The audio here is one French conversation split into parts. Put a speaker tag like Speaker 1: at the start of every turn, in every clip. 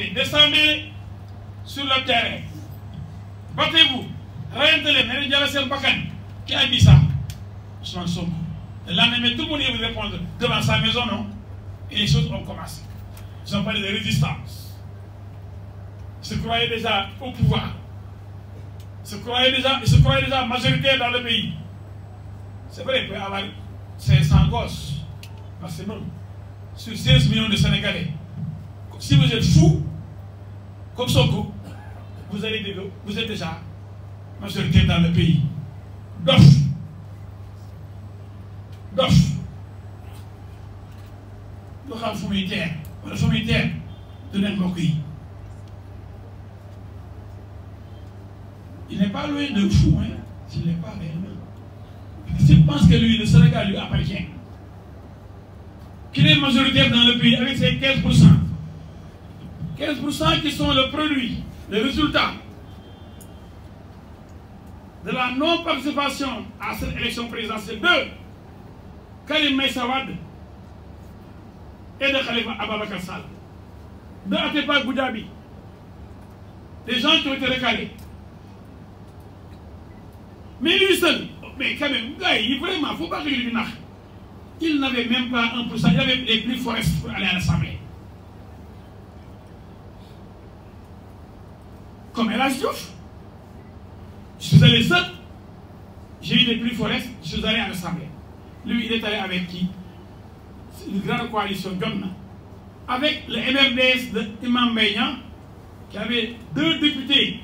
Speaker 1: portée. Descendez sur le terrain. Battez-vous. Rayez-les. Qui a dit ça? Ousmane Sonko. Le lendemain, tout le monde vous répondre devant sa maison, non? Et les choses ont commencé. Ils ont parlé de résistance. Ils se croyaient déjà au pouvoir. Ils se croyaient déjà majoritaire dans le pays. C'est vrai, il peut y avoir 500 gosses. C'est non. Sur 16 millions de Sénégalais. Si vous êtes fou, comme Sonko, vous êtes déjà majoritaire dans le pays. Dof. Nous avons fomitaire. Le fomitaire de n'importe qui. Il n'est pas loin de fou, hein. Il n'est pas réellement. S'il pense que lui, le Sénégal lui appartient, qu'il est majoritaire dans le pays avec ses 15%. 15% qui sont le produit, le résultat de la non-participation à cette élection présidentielle de Karim Meïssa Wade et de Khalifa Ababacar Sall, de Atepa Goudiaby, des gens qui ont été recalés. Mais lui seul, mais quand même, vraiment, il ne faut pas que lui nache. Il n'avait même pas 1%, il avait les plus forestes pour aller à l'Assemblée. Comme El Hadji Diouf. Je suis allé seul, j'ai eu les plus forestes, je suis allé à l'Assemblée. Lui, il est allé avec qui? Une grande coalition, avec le MRDS de Imam Mbaye, qui avait 2 députés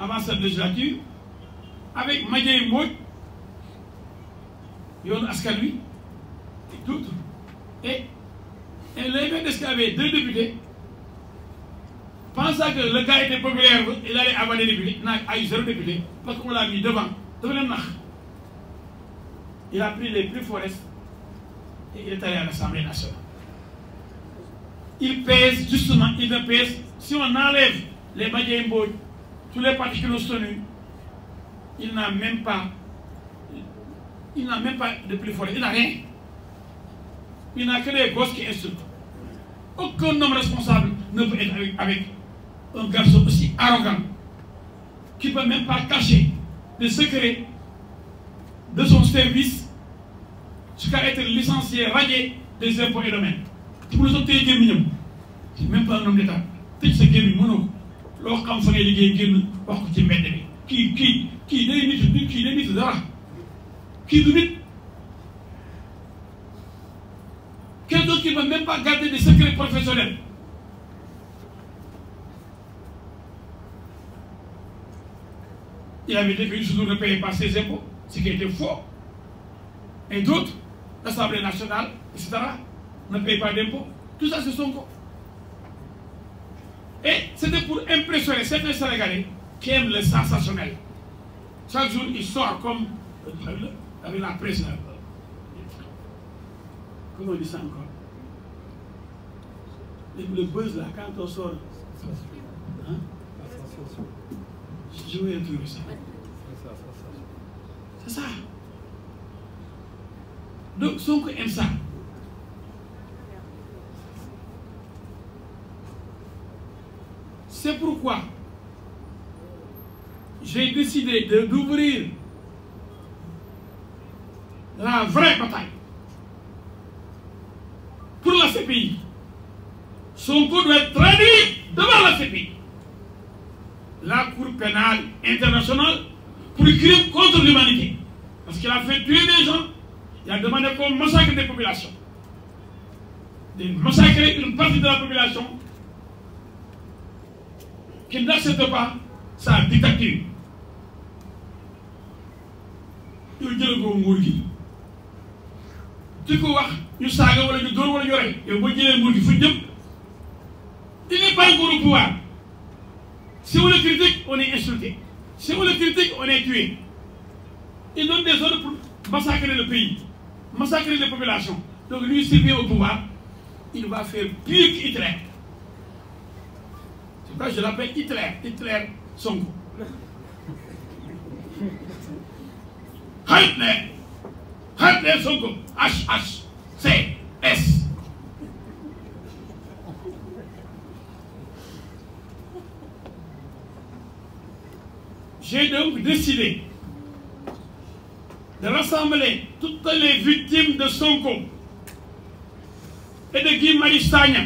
Speaker 1: avant cette législature, avec Madjay Mbodj, Yoon Askan Wi, et d'autres. Et le MRDS qui avait 2 députés, pensant que le gars était populaire, il allait avoir des députés, il n'a eu 0 député, parce qu'on l'a mis devant le Nacht. Il a pris les plus forestes et il est allé à l'Assemblée nationale. Il pèse, justement, il ne pèse, si on enlève les Madjay Mbodj, tous les partis qui l'ont soutenu, il n'a même pas de plus forest, il n'a rien. Il n'a que les gosses qui insultent. Aucun homme responsable ne peut être avec un garçon aussi arrogant, qui ne peut même pas cacher les secrets de son service jusqu'à être licencié, radié des impôts et domaines. Pour les autres, c'est même pas un homme d'État. C'est ce qui est mon loo xam fa ngay liggéey génn wax ko ci mbedd bi kii day nit dara kii du nit quelqu'un d'autre qui ne peut même pas garder des secrets professionnels. Il avait dit que Youssou ne payait pas ses impôts, ce qui était faux. Et d'autres, l'Assemblée nationale, etc., ne payent pas d'impôts. Tout ça, c'est Sonko. Et c'était pour impressionner certains Sénégalais qui aiment le sensationnel. Chaque jour, il sort comme avec la presse. Là. Comment on dit ça encore? Le buzz là, quand on sort. Hein? Je vais introduire ça. C'est ça. Donc, Sonko aime ça. C'est pourquoi j'ai décidé d'ouvrir la vraie bataille pour la CPI. Sonko doit être traduit devant la CPI, la Cour pénale internationale, pour le crime contre l'humanité. Parce qu'il a fait tuer des gens, il a demandé qu'on massacre des populations. De massacrer une partie de la population qui n'accepte pas sa dictature. Il n'est pas encore au pouvoir. Si on le critique, on est insulté. Si on le critique, on est tué. Il donne des ordres pour massacrer le pays, massacrer les populations. Donc lui, s'il vient au pouvoir, il va faire pire qu'Hitler. C'est pourquoi je l'appelle Hitler. Hitler Sonko. Hitler. Hitler Sonko. H-H-C-S. j'ai donc décidé de rassembler toutes les victimes de Sonko et de Guy Marius Sagna,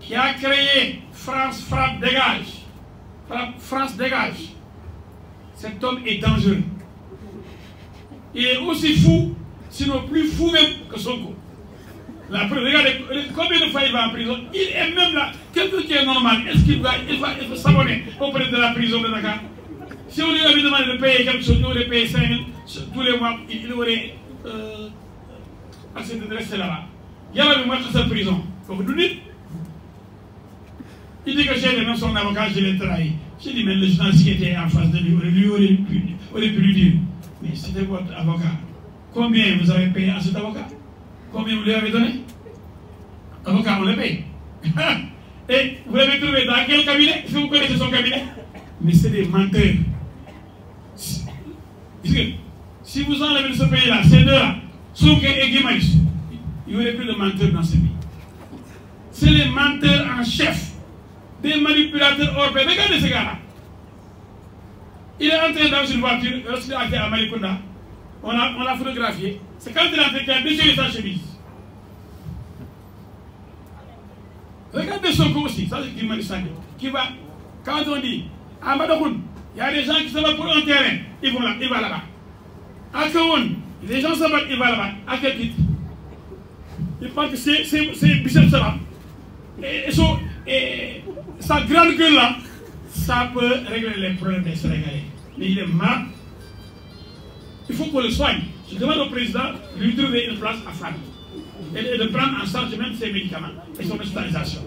Speaker 1: qui a créé France Frappe Dégage. France Dégage. Cet homme est dangereux. Il est aussi fou, sinon plus fou même que Sonko. La preuve, regardez combien de fois il va en prison. Il est même là. Quelqu'un qui est normal, est-ce qu'il va s'abonner auprès de la prison de Dakar? Si on lui avait demandé de payer quelque chose, il aurait payé 5 000 tous les mois, il aurait accepté de rester là-bas. Il y a moi qui en prison. Donc, nous dites, il dit que j'ai même son avocat, je l'ai trahi. J'ai dit, mais le journaliste qui était en face de lui aurait pu lui dire, mais c'était votre avocat. Combien vous avez payé à cet avocat? Combien vous lui avez donné? Avocat, on le paye. Et vous l'avez trouvé dans quel cabinet? Si vous connaissez son cabinet? Mais c'est des menteurs. Si vous enlevez de ce pays-là, ces deux-là, Sonko et Guy Marius, il n'y aurait plus de menteurs dans ce pays. C'est les menteurs en chef, des manipulateurs hors pair. Regardez ce gars-là. Il est entré dans une voiture, lorsqu'il a été à Malicounda, on l'a photographié. C'est quand il est entré qu'il a déchiré sa chemise. Regardez Sonko aussi, ça c'est Guy Marius Sagna, qui va, quand on dit, à Madakoun, il y a des gens qui se battent pour un terrain, ils vont là-bas. À Kawoun, les gens se battent, ils vont là-bas. À quel titre? Ils pensent que c'est biceps là. Et sa grande gueule là, ça peut régler les problèmes des Sénégalais. Mais il est malade. Il faut qu'on le soigne. Je demande au président de lui trouver une place à Fane. Et de prendre en charge même ses médicaments et son hospitalisation.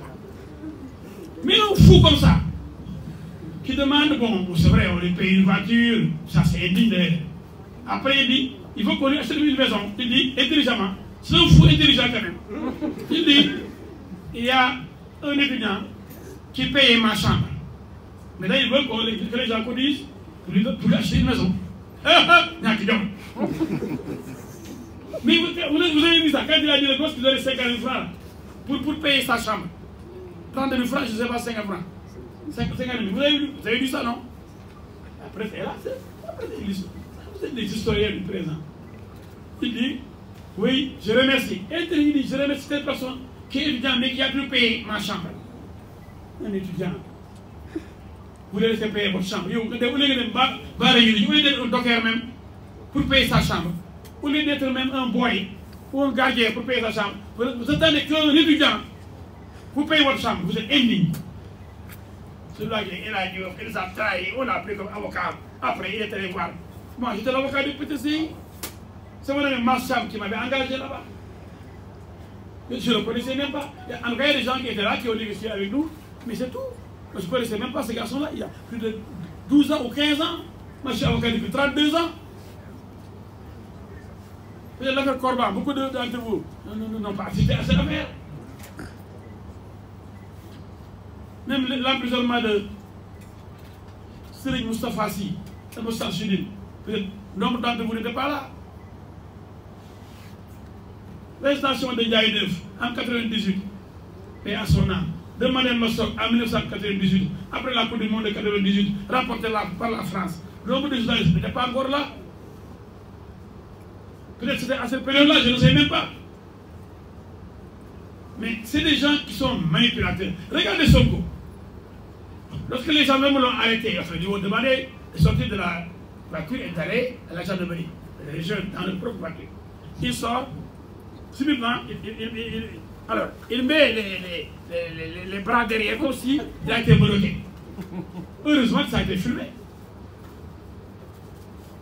Speaker 1: Mais un fou comme ça, qui demande, bon, c'est vrai, on lui paye une voiture, ça c'est indigne d'ailleurs. Après il dit, il faut qu'on lui achète une maison. Il dit, intelligemment, c'est un fou intelligent quand même. Il dit, il y a un étudiant qui paye ma chambre. Mais là, il veut que les gens cotisent pour lui acheter une maison. Mais vous avez vu ça, quand il a dit le gosse qu'il donnait 50 000 francs pour payer sa chambre. 30 000 francs, je ne sais pas, 50 francs. 50 000. Vous avez vu ça, non? Après, c'est là, vous êtes des historiens du présent. Il dit, oui, je remercie. Et il dit, je remercie cette personne qui est étudiant, mais qui a pu payer ma chambre. Un étudiant. Vous laissez payer votre chambre. Vous voulez d'être un docker même pour payer sa chambre. Vous voulez d'être même un boy ou un gardien pour payer sa chambre. Vous attendez qu'un étudiant pour payer votre chambre. Vous êtes indigne. Celui-là, il les a trahis. On l'a pris comme avocat. Après, il est allé voir. Moi, j'étais l'avocat du PTCI. C'est mon ami Marcham qui m'avait engagé là-bas. Je ne le connaissais même pas. En vrai, il y a des gens qui étaient là, qui ont négocié avec nous. Mais c'est tout. Je ne connaissais même pas ces garçons-là. Il y a plus de 12 ans ou 15 ans. Moi, je suis avocat depuis 32 ans. Vous avez l'affaire Corban, beaucoup d'entre vous n'ont pas assisté à cette affaire. Même l'emprisonnement de Serigne Moustapha Sy, de Moustapha Sudine, peut-être nombre d'entre vous n'étaient pas là. L'arrestation de Ndiaye Neuf en 1998, et à son âme, de Madame Mossok en 1998, après la Coupe du Monde de 1998, rapportée par la France. Nombre de journalistes n'étaient pas encore là. Peut-être c'était à cette période-là, je ne sais même pas. Mais c'est des gens qui sont manipulateurs. Regardez Sonko. Lorsque les gens même l'ont arrêté, ils lui ont demandé de sortir de la voiture et d'aller à la gendarmerie. Les jeunes dans leur propre voiture. Il sort, subitement, il met les bras derrière comme si il a été menotté. Heureusement que ça a été filmé.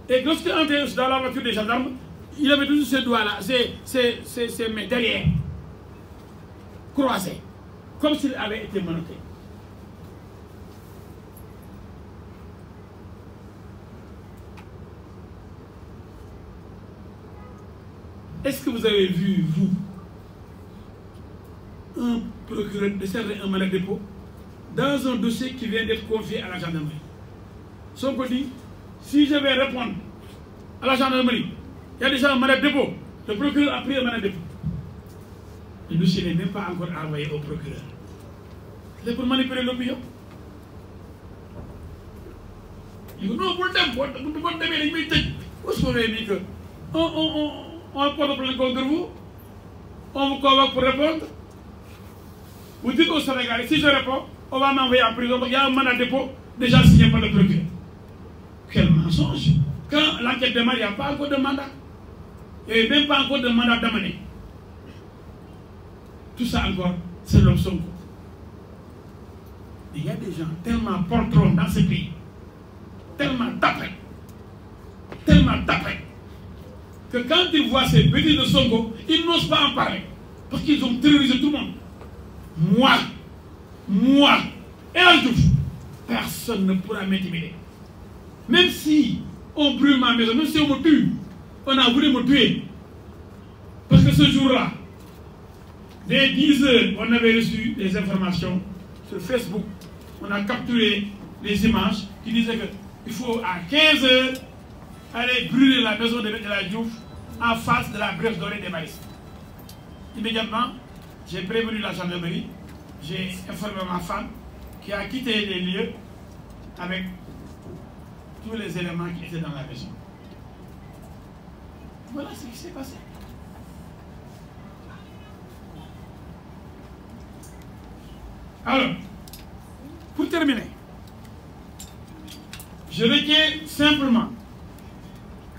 Speaker 1: Et lorsqu'il est entré dans la voiture des gendarmes, il avait toujours ses doigts là, ses mains derrière, croisées, comme s'il avait été menotté. Est-ce que vous avez vu, vous, un procureur décerner un mandat de dépôt dans un dossier qui vient d'être confié à la gendarmerie? Sonko dit, si je vais répondre à la gendarmerie, il y a déjà un mandat de dépôt. Le procureur a pris un mandat de dépôt. Le dossier n'est même pas encore envoyé au procureur. C'est pour manipuler l'opinion. Il dit non, pour le thème, où est-ce qu'on a dit que on porte plainte contre vous, on vous convoque pour répondre. Vous dites au Sénégal, si je réponds, on va m'envoyer en prison. Il y a un mandat de dépôt déjà signé par le procureur. Quel mensonge! Quand l'enquête démarre, il n'y a pas encore de mandat. Il n'y a même pas encore de mandat d'amener. Tout ça encore, c'est l'homme Sonko. Il y a des gens tellement poltrons dans ce pays, tellement tapés, que quand ils voient ces bêtises de Sonko, ils n'osent pas en parler. Parce qu'ils ont terrorisé tout le monde. Moi, et un jour, personne ne pourra m'intimider. Même si on brûle ma maison, même si on me tue, on a voulu me tuer. Parce que ce jour-là, dès 10 heures, on avait reçu des informations sur Facebook. On a capturé les images qui disaient qu'il faut à 15 heures aller brûler la maison de la Diouf en face de la brèche dorée des maristes. Immédiatement, j'ai prévenu la gendarmerie, j'ai informé ma femme qui a quitté les lieux avec tous les éléments qui étaient dans la maison. Voilà ce qui s'est passé. Alors, pour terminer, je retiens simplement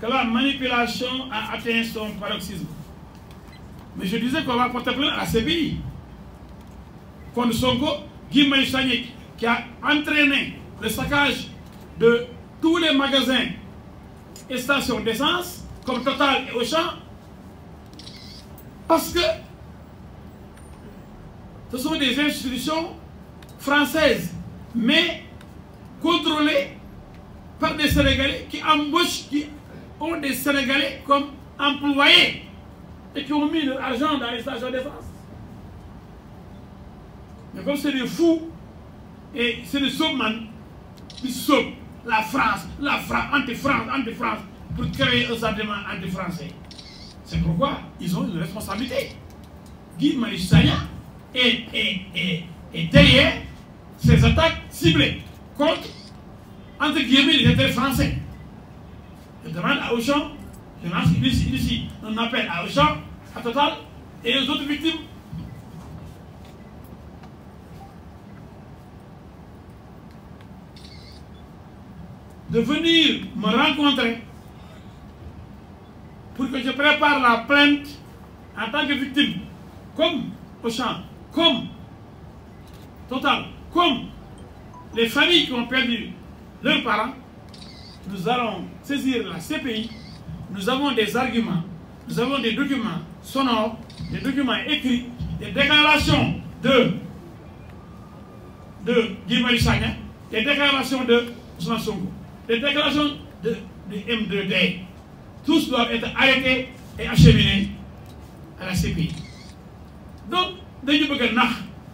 Speaker 1: que la manipulation a atteint son paroxysme. Mais je disais qu'on va porter plainte à la CPI contre Sonko, Guy Marius Sagna, qui a entraîné le saccage de tous les magasins et stations d'essence, comme Total et Auchan, parce que ce sont des institutions françaises, mais contrôlées par des Sénégalais qui embauchent, qui ont des Sénégalais comme employés et qui ont mis leur argent dans les stations d'essence. Mais comme c'est des fous et c'est des sauvemans, ils sauvent la France, anti-France, pour créer un sentiment anti-français. C'est pourquoi ils ont une responsabilité. Guy Marius Sagna est derrière ces attaques ciblées contre, entre guillemets, les intérêts français. Je demande à Auchan, je lance ici un appel à Auchan, à Total et aux autres victimes. De venir me rencontrer pour que je prépare la plainte en tant que victime, comme Auchan, comme Total, comme les familles qui ont perdu leurs parents. Nous allons saisir la CPI. Nous avons des arguments, nous avons des documents sonores, des documents écrits, des déclarations de Guy Marius Sagna, des déclarations de Ousmane Sonko, des déclarations de M2D. Tous doivent être arrêtés et acheminés à la CPI. Donc,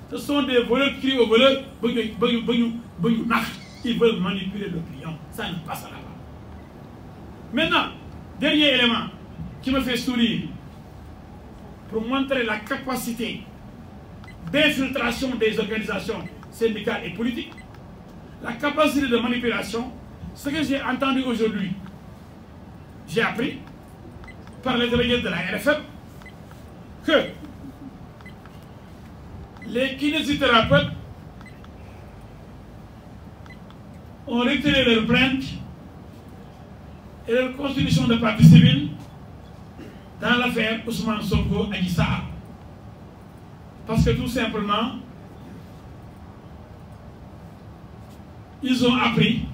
Speaker 1: ce sont des voleurs qui crient aux voleurs, ils veulent manipuler l'opinion. Ça ne passera pas. Maintenant, dernier élément qui me fait sourire pour montrer la capacité d'infiltration des organisations syndicales et politiques, la capacité de manipulation, ce que j'ai entendu aujourd'hui, j'ai appris par les délégués de la RFM que les kinésithérapeutes ont retiré leur plainte et leur constitution de partie civile dans l'affaire Ousmane Sonko Adji Sarr. Parce que tout simplement, ils ont appris,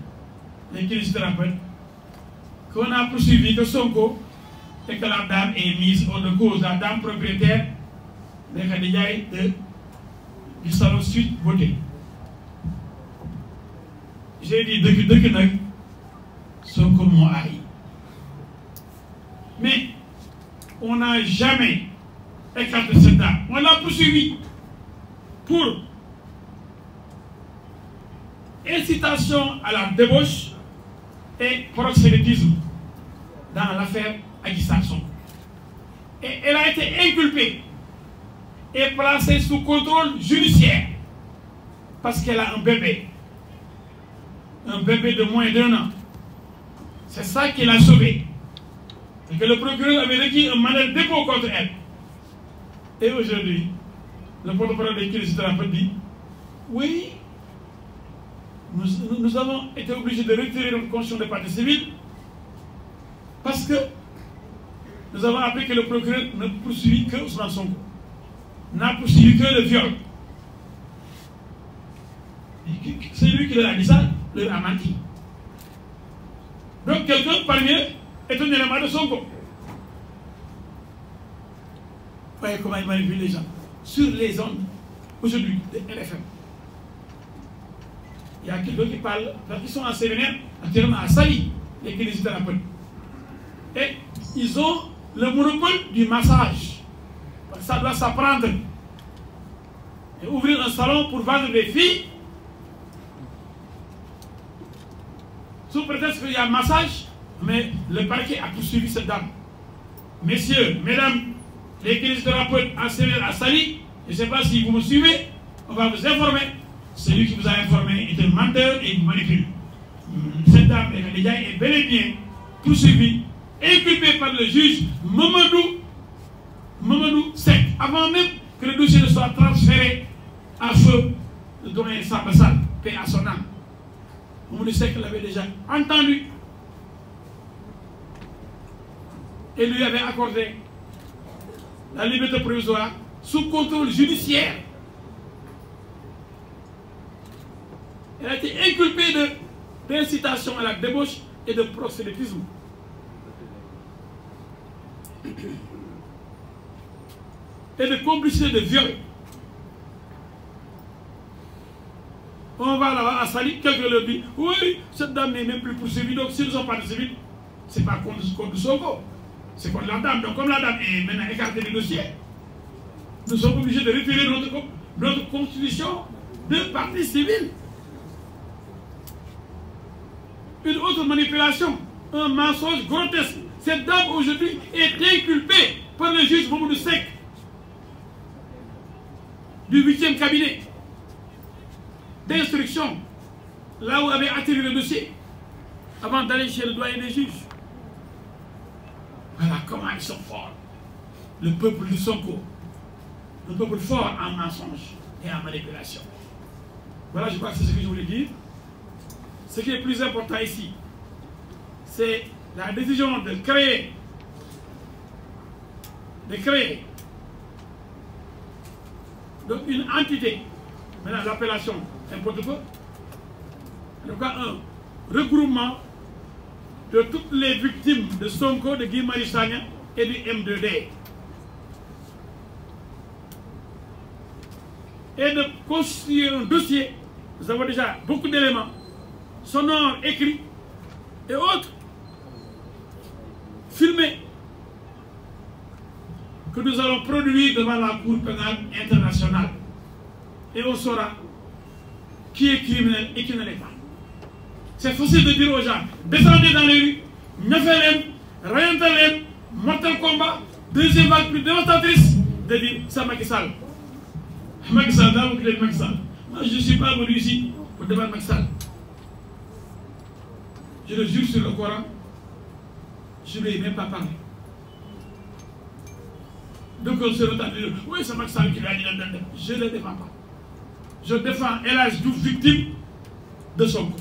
Speaker 1: les kinésithérapeutes, qu'on a poursuivi que Sonko et que la dame est mise hors de cause, la dame propriétaire du salon Suite Beauté. J'ai dit de Sonko moo aay. Mais on n'a jamais écarté cette dame. On l'a poursuivi pour incitation à la débauche et proxénétisme dans l'affaire Adji Sarr. Et elle a été inculpée et placée sous contrôle judiciaire parce qu'elle a un bébé de moins d'1 an. C'est ça qui l'a sauvé. Et que le procureur avait requis un mandat de dépôt contre elle. Et aujourd'hui, le porte-parole des kinésithérapeutes dit, oui, nous avons été obligés de retirer notre constitution de partie civile parce que nous avons appris que le procureur ne poursuivit que Ousmane Sonko, n'a poursuivi que le viol. C'est lui qui leur a dit ça, leur a menti. Donc quelqu'un parmi eux est un élément de Sonko. Voyez comment il manipule les gens. Sur les ondes, aujourd'hui, de LFM. Il y a quelqu'un qui parle, parce qu'ils sont en séminaire, actuellement à Sali, les kinésithérapeutes. Et ils ont le monopole du massage. Ça doit s'apprendre. Et ouvrir un salon pour vendre des filles, sous prétexte qu'il y a un massage, mais le parquet a poursuivi cette dame. Messieurs, mesdames, les kinésithérapeutes en séminaire à Sali, je ne sais pas si vous me suivez, on va vous informer. Celui qui vous a informé est un menteur et il manipule. Cette dame est bel et bien poursuivie, inculpée par le juge Mamadou Seck, avant même que le dossier ne soit transféré à feu le doyen Sabassal, paix à son âme. Mamadou Seck l'avait déjà entendu et lui avait accordé la liberté provisoire sous contrôle judiciaire. Elle a été inculpée d'incitation à la débauche et de proxénétisme. Et de complicité de viol. On va là-bas à Sali, quelqu'un leur dit, oui, cette dame n'est même plus poursuivie, donc si nous sommes pas de civil, ce n'est pas contre Sonko, c'est contre la dame. Donc comme la dame est maintenant écartée du dossier, nous sommes obligés de retirer notre constitution de partie civile. Une autre manipulation, un mensonge grotesque. Cette dame aujourd'hui est inculpée par le juge Mamadou Seck du 8e cabinet d'instruction, là où avait atterri le dossier, avant d'aller chez le doyen des juges. Voilà comment ils sont forts. Le peuple de Sonko, le peuple fort en mensonge et en manipulation. Voilà, je crois que c'est ce que je voulais dire. Ce qui est plus important ici, c'est la décision de créer donc une entité, maintenant l'appellation n'importe quoi, en tout cas un regroupement de toutes les victimes de Sonko, de Guy Marius Sagna et du M2D. Et de constituer un dossier, nous avons déjà beaucoup d'éléments, sonores, écrits et autres, filmés, que nous allons produire devant la Cour pénale internationale. Et on saura qui est criminel et qui ne l'est pas. C'est facile de dire aux gens, descendez dans les rues, Nefelem, Rayantalem, Mortal Kombat, deuxième vague plus dévastatrice, de dire c'est Macky Sall. Macky Sall, dans le Macky Sall. Moi, je ne suis pas venu ici pour débattre Macky Sall. Je le jure sur le Coran, je ne lui ai même pas parlé. Donc on se retente de dire, oui, c'est Macky Sall qui lui a dit, je ne le défends pas. Je défends El Hadji Diouf, victime de Sonko.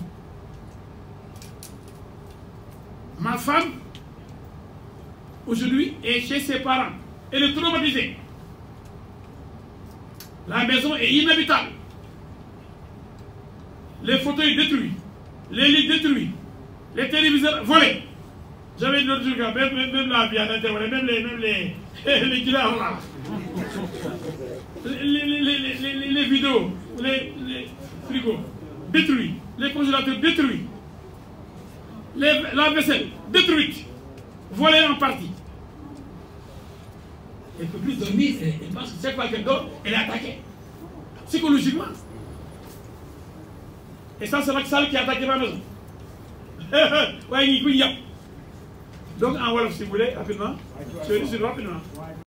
Speaker 1: Ma femme, aujourd'hui, est chez ses parents. Elle est traumatisée. La maison est inhabitable. Les fauteuils détruits. Les lits détruits. Les téléviseurs volés. J'avais dit l'autre jour, même la vie à l'intérieur, même les guillards là. Les vidéos, les frigos détruits. Les congélateurs détruits. La vaisselle détruite. Volée en partie. Elle ne peut plus dormir. Elle pense que chaque fois qu'elle dort, elle est attaquée. Psychologiquement. Et ça, c'est Macky Sall qui a attaqué ma maison. Donc, en Wolof, si vous voulez, rapidement, je vais dire rapidement.